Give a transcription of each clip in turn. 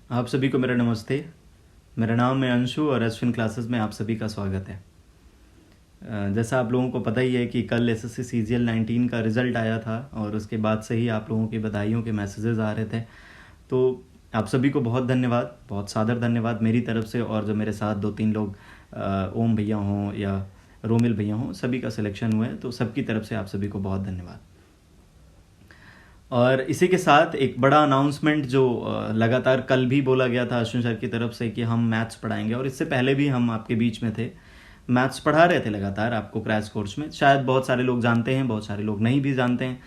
आप सभी को मेरा नमस्ते। मेरा नाम है अंशु और अश्विन क्लासेस में आप सभी का स्वागत है। जैसा आप लोगों को पता ही है कि कल एसएससी सीजीएल 19 का रिज़ल्ट आया था और उसके बाद से ही आप लोगों की बधाइयों के मैसेजेस आ रहे थे। तो आप सभी को बहुत धन्यवाद, बहुत सादर धन्यवाद मेरी तरफ से। और जो मेरे साथ 2-3 लोग ओम भैया हों या रोमिल भैया हों, सभी का सिलेक्शन हुआ है, तो सबकी तरफ से आप सभी को बहुत धन्यवाद। और इसी के साथ एक बड़ा अनाउंसमेंट जो लगातार कल भी बोला गया था अश्विन सर की तरफ से कि हम मैथ्स पढ़ाएंगे, और इससे पहले भी हम आपके बीच में थे, मैथ्स पढ़ा रहे थे लगातार आपको क्रैश कोर्स में। शायद बहुत सारे लोग जानते हैं, बहुत सारे लोग नहीं भी जानते हैं,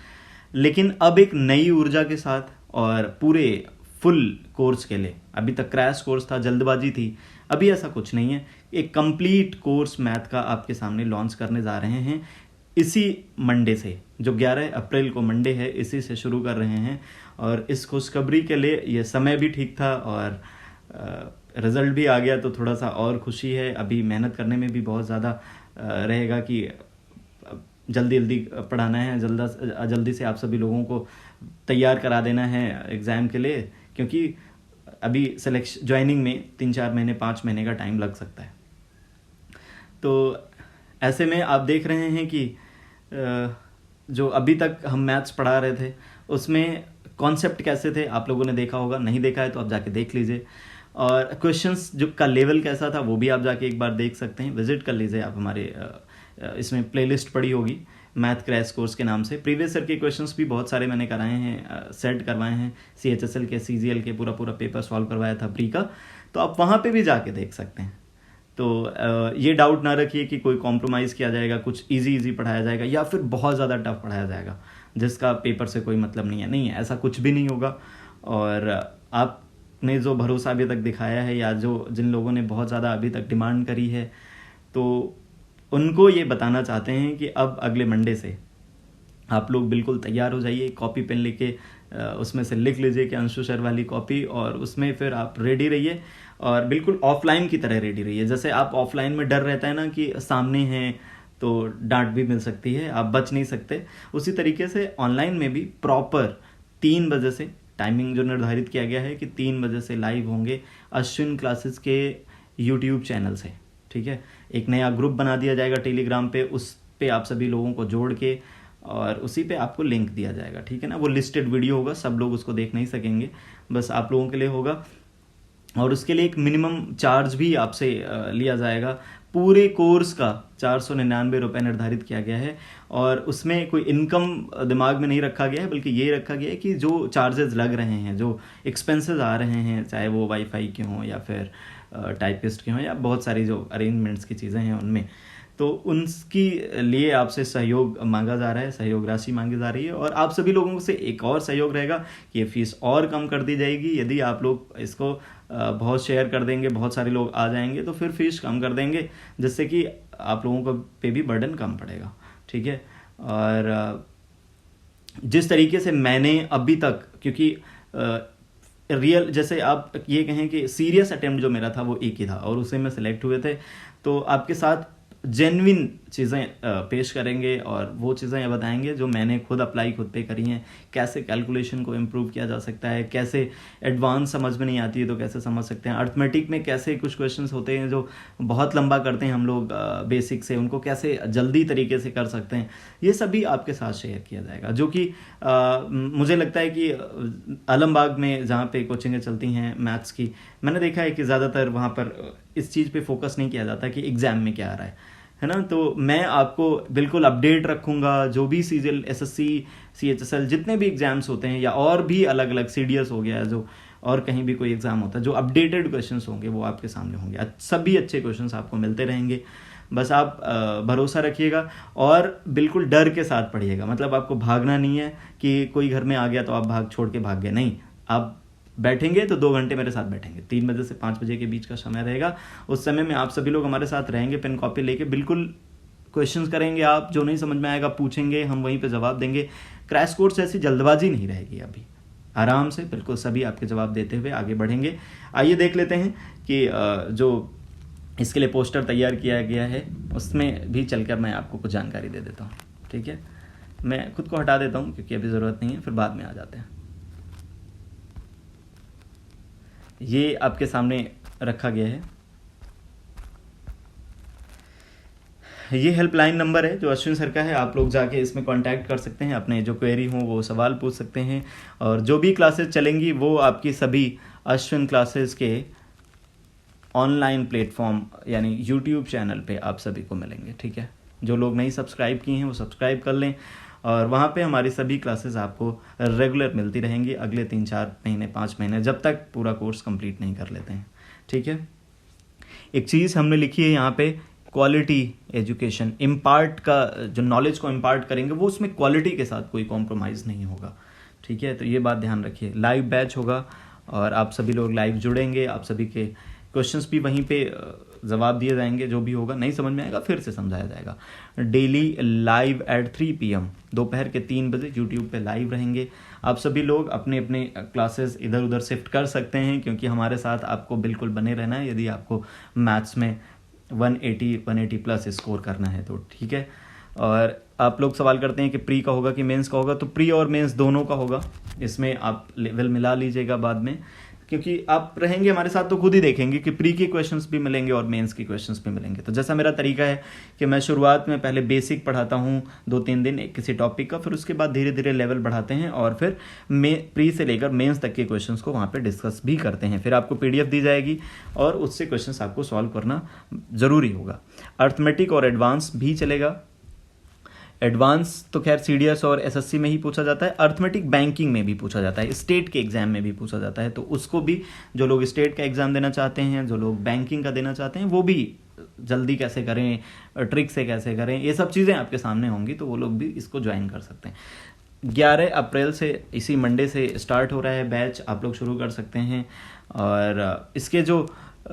लेकिन अब एक नई ऊर्जा के साथ और पूरे फुल कोर्स के लिए, अभी तक क्रैश कोर्स था, जल्दबाजी थी, अभी ऐसा कुछ नहीं है। एक कंप्लीट कोर्स मैथ का आपके सामने लॉन्च करने जा रहे हैं इसी मंडे से, जो 11 अप्रैल को मंडे है, इसी से शुरू कर रहे हैं। और इस खुशखबरी के लिए ये समय भी ठीक था और रिज़ल्ट भी आ गया, तो थोड़ा सा और खुशी है। अभी मेहनत करने में भी बहुत ज़्यादा रहेगा कि जल्दी जल्दी पढ़ाना है, जल्दी से आप सभी लोगों को तैयार करा देना है एग्ज़ाम के लिए, क्योंकि अभी सिलेक्शन ज्वाइनिंग में 3-4 महीने 5 महीने का टाइम लग सकता है। तो ऐसे में आप देख रहे हैं कि जो अभी तक हम मैथ्स पढ़ा रहे थे उसमें कॉन्सेप्ट कैसे थे, आप लोगों ने देखा होगा, नहीं देखा है तो आप जाके देख लीजिए। और क्वेश्चंस जो का लेवल कैसा था वो भी आप जाके एक बार देख सकते हैं, विजिट कर लीजिए आप हमारे इसमें प्लेलिस्ट पड़ी होगी मैथ क्रैश कोर्स के नाम से। प्रीवियस ईयर के क्वेश्चंस भी बहुत सारे मैंने कराए हैं, सेट करवाए हैं, CHSL के, CGL के, पूरा पेपर सॉल्व करवाया था प्री का, तो आप वहाँ पे भी जाके देख सकते हैं। तो ये डाउट ना रखिए कि कोई कॉम्प्रोमाइज़ किया जाएगा, कुछ इजी पढ़ाया जाएगा या फिर बहुत ज़्यादा टफ पढ़ाया जाएगा जिसका पेपर से कोई मतलब नहीं है। नहीं है, ऐसा कुछ भी नहीं होगा। और आपने जो भरोसा अभी तक दिखाया है, या जो जिन लोगों ने बहुत ज़्यादा अभी तक डिमांड करी है, तो उनको ये बताना चाहते हैं कि अब अगले मंडे से आप लोग बिल्कुल तैयार हो जाइए, कॉपी पेन लेके उसमें से लिख लीजिए कि अंशु सर वाली कॉपी, और उसमें फिर आप रेडी रहिए और बिल्कुल ऑफलाइन की तरह रेडी रहिए। जैसे आप ऑफलाइन में डर रहता है ना कि सामने हैं तो डांट भी मिल सकती है, आप बच नहीं सकते, उसी तरीके से ऑनलाइन में भी प्रॉपर 3 बजे से टाइमिंग जो निर्धारित किया गया है कि 3 बजे से लाइव होंगे अश्विन क्लासेस के यूट्यूब चैनल से। ठीक है, एक नया ग्रुप बना दिया जाएगा टेलीग्राम पे, उस पे आप सभी लोगों को जोड़ के और उसी पे आपको लिंक दिया जाएगा। ठीक है ना, वो लिस्टेड वीडियो होगा, सब लोग उसको देख नहीं सकेंगे, बस आप लोगों के लिए होगा। और उसके लिए एक मिनिमम चार्ज भी आपसे लिया जाएगा। पूरे कोर्स का 499 रुपये निर्धारित किया गया है, और उसमें कोई इनकम दिमाग में नहीं रखा गया है, बल्कि ये रखा गया है कि जो चार्जेस लग रहे हैं, जो एक्सपेंसेस आ रहे हैं, चाहे वो वाईफाई के हों या फिर टाइपिस्ट के हों या बहुत सारी जो अरेंजमेंट्स की चीज़ें हैं उनमें, तो उनकी लिए आपसे सहयोग मांगा जा रहा है, सहयोग राशि मांगी जा रही है। और आप सभी लोगों से एक और सहयोग रहेगा कि ये फीस और कम कर दी जाएगी। यदि आप लोग इसको बहुत शेयर कर देंगे, बहुत सारे लोग आ जाएंगे, तो फिर फीस कम कर देंगे, जिससे कि आप लोगों को पे भी बर्डन कम पड़ेगा। ठीक है, और जिस तरीके से मैंने अभी तक, क्योंकि रियल, जैसे आप ये कहें कि सीरियस अटेम्प्ट जो मेरा था वो एक ही था और उसे में सिलेक्ट हुए थे, तो आपके साथ जेन्युइन चीज़ें पेश करेंगे और वो चीज़ें बताएंगे जो मैंने खुद अप्लाई खुद पे करी हैं। कैसे कैलकुलेशन को इम्प्रूव किया जा सकता है, कैसे एडवांस समझ में नहीं आती है तो कैसे समझ सकते हैं, अर्थमेटिक में कैसे कुछ क्वेश्चंस होते हैं जो बहुत लंबा करते हैं हम लोग बेसिक से, उनको कैसे जल्दी तरीके से कर सकते हैं, ये सभी आपके साथ शेयर किया जाएगा। जो कि मुझे लगता है कि आलमबाग में जहाँ पे कोचिंगें चलती हैं मैथ्स की, मैंने देखा है कि ज़्यादातर वहाँ पर इस चीज़ पे फोकस नहीं किया जाता कि एग्ज़ाम में क्या आ रहा है ना। तो मैं आपको बिल्कुल अपडेट रखूँगा, जो भी CGL, SSC, CHSL जितने भी एग्ज़ाम्स होते हैं, या और भी अलग अलग CDS हो गया, जो और कहीं भी कोई एग्ज़ाम होता है, जो अपडेटेड क्वेश्चंस होंगे वो आपके सामने होंगे। सभी अच्छे क्वेश्चंस आपको मिलते रहेंगे, बस आप भरोसा रखिएगा और बिल्कुल डर के साथ पढ़िएगा। मतलब आपको भागना नहीं है कि कोई घर में आ गया तो आप भाग छोड़ के भाग गए, नहीं। आप बैठेंगे तो 2 घंटे मेरे साथ बैठेंगे, 3 बजे से 5 बजे के बीच का समय रहेगा। उस समय में आप सभी लोग हमारे साथ रहेंगे, पेन कॉपी लेके, बिल्कुल क्वेश्चंस करेंगे, आप जो नहीं समझ में आएगा पूछेंगे, हम वहीं पे जवाब देंगे। क्रैश कोर्स ऐसी जल्दबाजी नहीं रहेगी, अभी आराम से बिल्कुल सभी आपके जवाब देते हुए आगे बढ़ेंगे। आइए देख लेते हैं कि जो इसके लिए पोस्टर तैयार किया गया है उसमें भी चलकर मैं आपको कुछ जानकारी दे देता हूँ। ठीक है, मैं खुद को हटा देता हूँ क्योंकि अभी ज़रूरत नहीं है, फिर बाद में आ जाते हैं। ये आपके सामने रखा गया है। ये हेल्पलाइन नंबर है जो अश्विन सर का है, आप लोग जाके इसमें कांटेक्ट कर सकते हैं, अपने जो क्वेरी हो वो सवाल पूछ सकते हैं। और जो भी क्लासेस चलेंगी वो आपकी सभी अश्विन क्लासेस के ऑनलाइन प्लेटफॉर्म यानी यूट्यूब चैनल पे आप सभी को मिलेंगे, ठीक है। जो लोग नहीं सब्सक्राइब किए हैं वो सब्सक्राइब कर लें, और वहाँ पे हमारी सभी क्लासेस आपको रेगुलर मिलती रहेंगी अगले 3-4 महीने 5 महीने, जब तक पूरा कोर्स कंप्लीट नहीं कर लेते हैं, ठीक है। एक चीज़ हमने लिखी है यहाँ पे, क्वालिटी एजुकेशन इम्पार्ट का, जो नॉलेज को इम्पार्ट करेंगे वो उसमें क्वालिटी के साथ कोई कॉम्प्रोमाइज़ नहीं होगा, ठीक है। तो ये बात ध्यान रखिए। लाइव बैच होगा और आप सभी लोग लाइव जुड़ेंगे, आप सभी के क्वेश्चंस भी वहीं पे जवाब दिए जाएंगे, जो भी होगा नहीं समझ में आएगा फिर से समझाया जाएगा। डेली लाइव एट 3 PM दोपहर के 3 बजे यूट्यूब पे लाइव रहेंगे। आप सभी लोग अपने अपने क्लासेस इधर उधर शिफ्ट कर सकते हैं, क्योंकि हमारे साथ आपको बिल्कुल बने रहना है यदि आपको मैथ्स में 180 प्लस स्कोर करना है तो, ठीक है। और आप लोग सवाल करते हैं कि प्री का होगा कि मेंस का होगा, तो प्री और मेंस दोनों का होगा, इसमें आप लेवल मिला लीजिएगा बाद में, क्योंकि आप रहेंगे हमारे साथ तो खुद ही देखेंगे कि प्री के क्वेश्चंस भी मिलेंगे और मेंस के क्वेश्चंस भी मिलेंगे। तो जैसा मेरा तरीका है कि मैं शुरुआत में पहले बेसिक पढ़ाता हूँ 2-3 दिन किसी टॉपिक का, फिर उसके बाद धीरे धीरे लेवल बढ़ाते हैं और फिर प्री से लेकर मेंस तक के क्वेश्चंस को वहाँ पे डिस्कस भी करते हैं। फिर आपको PDF दी जाएगी और उससे क्वेश्चंस आपको सॉल्व करना ज़रूरी होगा। अर्थमेटिक और एडवांस भी चलेगा। एडवांस तो खैर CDS और SSC में ही पूछा जाता है, अर्थमेटिक बैंकिंग में भी पूछा जाता है, स्टेट के एग्जाम में भी पूछा जाता है। तो उसको भी जो लोग स्टेट का एग्ज़ाम देना चाहते हैं, जो लोग बैंकिंग का देना चाहते हैं, वो भी जल्दी कैसे करें, ट्रिक से कैसे करें, ये सब चीज़ें आपके सामने होंगी, तो वो लोग भी इसको ज्वाइन कर सकते हैं। 11 अप्रैल से इसी मंडे से स्टार्ट हो रहा है बैच, आप लोग शुरू कर सकते हैं। और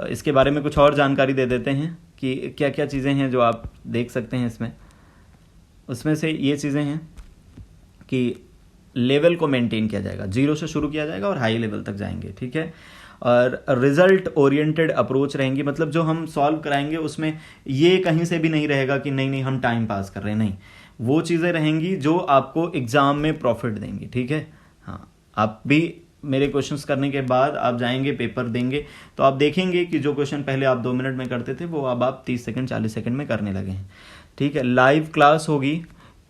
इसके बारे में कुछ और जानकारी दे देते हैं कि क्या क्या चीज़ें हैं जो आप देख सकते हैं इसमें। उसमें से ये चीज़ें हैं कि लेवल को मेंटेन किया जाएगा, 0 से शुरू किया जाएगा और हाई लेवल तक जाएंगे, ठीक है। और रिजल्ट ओरिएंटेड अप्रोच रहेंगी, मतलब जो हम सॉल्व कराएंगे उसमें ये कहीं से भी नहीं रहेगा कि नहीं हम टाइम पास कर रहे हैं, नहीं, वो चीज़ें रहेंगी जो आपको एग्ज़ाम में प्रॉफिट देंगी, ठीक है। हाँ, आप भी मेरे क्वेश्चंस करने के बाद आप जाएंगे पेपर देंगे तो आप देखेंगे कि जो क्वेश्चन पहले आप 2 मिनट में करते थे वो अब आप 30 सेकंड 40 सेकंड में करने लगे हैं, ठीक है। लाइव क्लास होगी,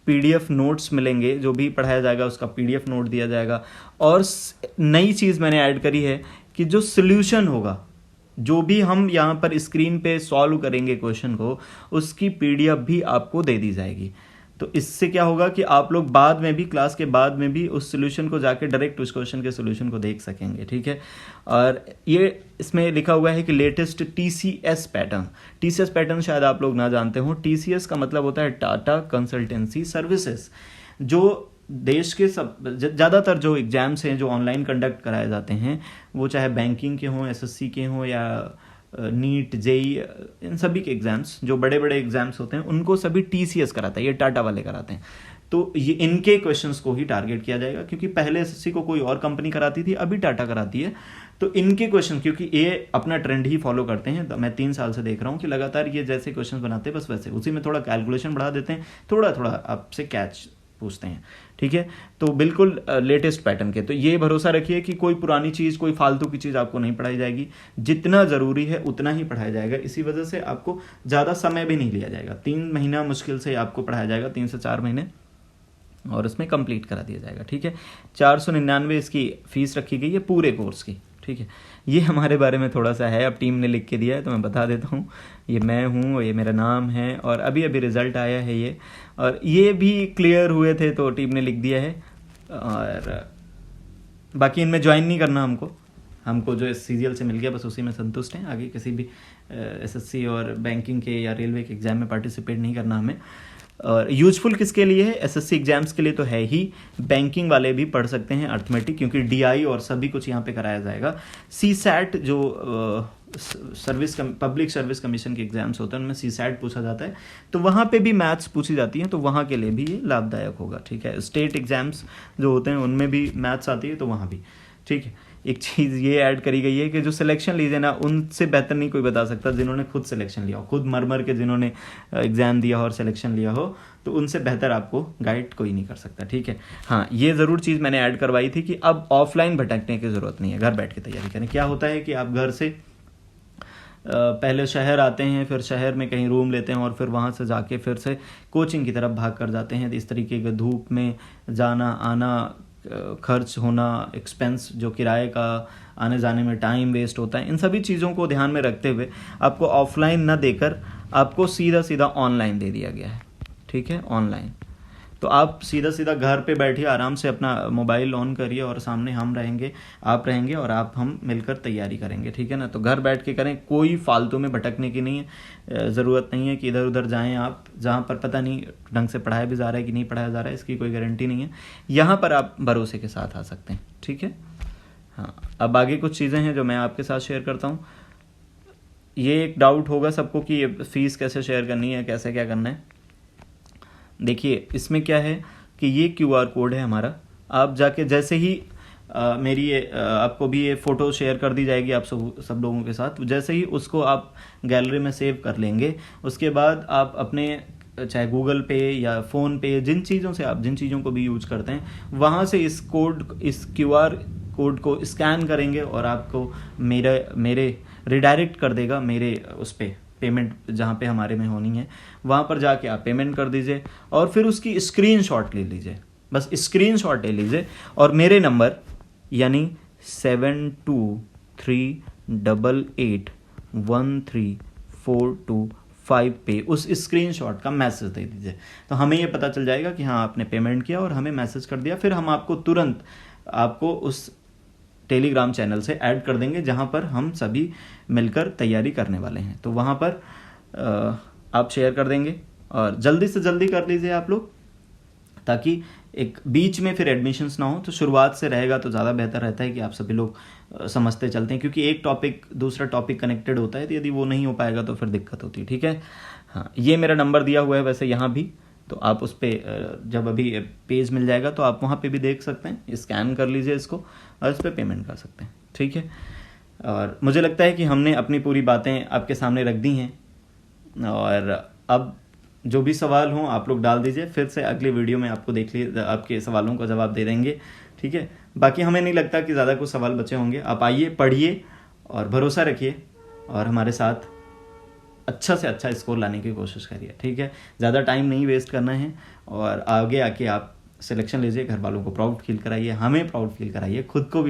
PDF नोट्स मिलेंगे, जो भी पढ़ाया जाएगा उसका PDF नोट दिया जाएगा। और नई चीज़ मैंने ऐड करी है कि जो सॉल्यूशन होगा, जो भी हम यहाँ पर स्क्रीन पे सॉल्व करेंगे क्वेश्चन को, उसकी PDF भी आपको दे दी जाएगी। तो इससे क्या होगा कि आप लोग बाद में भी, क्लास के बाद में भी उस सॉल्यूशन को जाके डायरेक्ट उस क्वेश्चन के सॉल्यूशन को देख सकेंगे, ठीक है। और ये इसमें लिखा हुआ है कि लेटेस्ट TCS पैटर्न शायद आप लोग ना जानते हो। TCS का मतलब होता है टाटा कंसल्टेंसी सर्विसेज। जो देश के ज़्यादातर जो एग्ज़ाम्स हैं जो ऑनलाइन कंडक्ट कराए जाते हैं, वो चाहे बैंकिंग के हों, SSC के हों या नीट JEE, इन सभी के एग्ज़ाम्स, जो बड़े बड़े एग्ज़ाम्स होते हैं उनको सभी TCS कराता है, ये टाटा वाले कराते हैं। तो ये इनके क्वेश्चंस को ही टारगेट किया जाएगा, क्योंकि पहले SSC को कोई और कंपनी कराती थी, अभी टाटा कराती है। तो इनके क्वेश्चन, क्योंकि ये अपना ट्रेंड ही फॉलो करते हैं, तो मैं 3 साल से देख रहा हूँ कि लगातार ये जैसे क्वेश्चन बनाते हैं बस वैसे, उसी में थोड़ा कैलकुलेशन बढ़ा देते हैं, थोड़ा थोड़ा आपसे कैच पूछते हैं, ठीक है। तो बिल्कुल लेटेस्ट पैटर्न के, तो ये भरोसा रखिए कि कोई पुरानी चीज़, कोई फालतू की चीज़ आपको नहीं पढ़ाई जाएगी, जितना ज़रूरी है उतना ही पढ़ाया जाएगा। इसी वजह से आपको ज़्यादा समय भी नहीं लिया जाएगा, 3 महीना मुश्किल से आपको पढ़ाया जाएगा, 3 से 4 महीने, और उसमें कंप्लीट करा दिया जाएगा, ठीक है। 499 इसकी फ़ीस रखी गई है पूरे कोर्स की, ठीक है। ये हमारे बारे में थोड़ा सा है, अब टीम ने लिख के दिया है तो मैं बता देता हूँ। ये मैं हूँ, ये मेरा नाम है, और अभी अभी रिज़ल्ट आया है ये, और ये भी क्लियर हुए थे तो टीम ने लिख दिया है। और बाकी इनमें ज्वाइन नहीं करना हमको जो CGL से मिल गया बस उसी में संतुष्ट हैं। आगे किसी भी SSC और बैंकिंग के या रेलवे के एग्ज़ाम में पार्टिसिपेट नहीं करना हमें। और यूजफुल किसके लिए है? SSC एग्जाम्स के लिए तो है ही, बैंकिंग वाले भी पढ़ सकते हैं अर्थमेटिक, क्योंकि DI और सभी कुछ यहाँ पे कराया जाएगा। CSAT जो पब्लिक सर्विस कमीशन के एग्जाम्स होते हैं उनमें CSAT पूछा जाता है, तो वहाँ पे भी मैथ्स पूछी जाती है, तो वहाँ के लिए भी ये लाभदायक होगा, ठीक है। स्टेट एग्जाम्स जो होते हैं उनमें भी मैथ्स आती है, तो वहाँ भी। ठीक है। एक चीज़ ये ऐड करी गई है कि जो सिलेक्शन लीजिए ना, उनसे बेहतर नहीं कोई बता सकता जिन्होंने खुद सिलेक्शन लिया हो, खुद मर के जिन्होंने एग्ज़ाम दिया हो और सिलेक्शन लिया हो, तो उनसे बेहतर आपको गाइड कोई नहीं कर सकता, ठीक है। हाँ, ये ज़रूर चीज़ मैंने ऐड करवाई थी कि अब ऑफलाइन भटकने की ज़रूरत नहीं है, घर बैठ के तैयारी करें। क्या होता है कि आप घर से पहले शहर आते हैं, फिर शहर में कहीं रूम लेते हैं और फिर वहाँ से जाके फिर से कोचिंग की तरफ भाग कर जाते हैं। इस तरीके के धूप में जाना आना, खर्च होना, एक्सपेंस जो किराए का, आने जाने में टाइम वेस्ट होता है, इन सभी चीज़ों को ध्यान में रखते हुए आपको ऑफलाइन न देकर आपको सीधा ऑनलाइन दे दिया गया है, ठीक है, ऑनलाइन। तो आप सीधा घर पे बैठिए, आराम से अपना मोबाइल ऑन करिए और सामने हम रहेंगे, आप रहेंगे और हम मिलकर तैयारी करेंगे, ठीक है ना। तो घर बैठ के करें, कोई फालतू में भटकने की नहीं है, ज़रूरत नहीं है कि इधर उधर जाएं आप, जहाँ पर पता नहीं ढंग से पढ़ाया भी जा रहा है कि नहीं पढ़ाया जा रहा है, इसकी कोई गारंटी नहीं है। यहाँ पर आप भरोसे के साथ आ सकते हैं, ठीक है। हाँ, अब आगे कुछ चीज़ें हैं जो मैं आपके साथ शेयर करता हूँ। ये एक डाउट होगा सबको कि ये फ़ीस कैसे शेयर करनी है, कैसे क्या करना है। देखिए, इसमें क्या है कि ये QR कोड है हमारा। आप जाके जैसे ही मेरी आपको भी ये फ़ोटो शेयर कर दी जाएगी आप सब लोगों के साथ, जैसे ही उसको आप गैलरी में सेव कर लेंगे, उसके बाद आप अपने चाहे गूगल पे या फ़ोन पे, जिन चीज़ों को भी यूज करते हैं, वहाँ से इस QR कोड को स्कैन करेंगे और आपको मेरे रिडायरेक्ट कर देगा मेरे उस पर पेमेंट जहाँ पे हमारे में होनी है, वहाँ पर जाके आप पेमेंट कर दीजिए और फिर उसकी स्क्रीनशॉट ले लीजिए, बस स्क्रीनशॉट ले लीजिए और मेरे नंबर यानी 7238813425 पे उस स्क्रीनशॉट का मैसेज दे दीजिए। तो हमें ये पता चल जाएगा कि हाँ, आपने पेमेंट किया और हमें मैसेज कर दिया। फिर हम आपको तुरंत उस टेलीग्राम चैनल से ऐड कर देंगे जहाँ पर हम सभी मिलकर तैयारी करने वाले हैं। तो वहाँ पर आप शेयर कर देंगे और जल्दी से जल्दी कर लीजिए आप लोग, ताकि एक बीच में फिर एडमिशन्स ना हो। तो शुरुआत से रहेगा तो ज़्यादा बेहतर रहता है कि आप सभी लोग समझते चलते हैं, क्योंकि एक टॉपिक दूसरा टॉपिक कनेक्टेड होता है, तो यदि वो नहीं हो पाएगा तो फिर दिक्कत होती है, ठीक है। हाँ, ये मेरा नंबर दिया हुआ है वैसे यहाँ भी, तो आप उस पर जब अभी पेज मिल जाएगा तो आप वहाँ पे भी देख सकते हैं, स्कैन कर लीजिए इसको और इस पर पेमेंट कर सकते हैं, ठीक है। और मुझे लगता है कि हमने अपनी पूरी बातें आपके सामने रख दी हैं, और अब जो भी सवाल हों आप लोग डाल दीजिए, फिर से अगली वीडियो में आपको देख लीजिए, आपके सवालों का जवाब दे देंगे, ठीक है। बाकी हमें नहीं लगता कि ज़्यादा कुछ सवाल बचे होंगे। आप आइए, पढ़िए और भरोसा रखिए और हमारे साथ अच्छा से अच्छा स्कोर लाने की कोशिश करिए, ठीक है। ज़्यादा टाइम नहीं वेस्ट करना है और आगे आके आप सिलेक्शन लीजिए, घर वालों को प्राउड फील कराइए, हमें प्राउड फील कराइए, खुद पे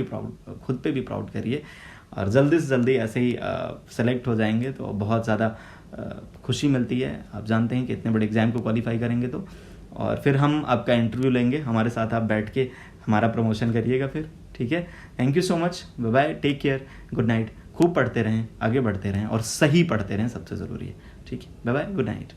भी प्राउड करिए, और जल्दी से जल्दी ऐसे ही सेलेक्ट हो जाएंगे तो बहुत ज़्यादा खुशी मिलती है। आप जानते हैं कि इतने बड़े एग्ज़ाम को क्वालिफाई करेंगे तो, और फिर हम आपका इंटरव्यू लेंगे, हमारे साथ आप बैठ के हमारा प्रमोशन करिएगा फिर, ठीक है। Thank you so much, bye bye, take care, good night. खूब पढ़ते रहें, आगे बढ़ते रहें और सही पढ़ते रहें, सबसे ज़रूरी है, ठीक है। Bye bye, good night.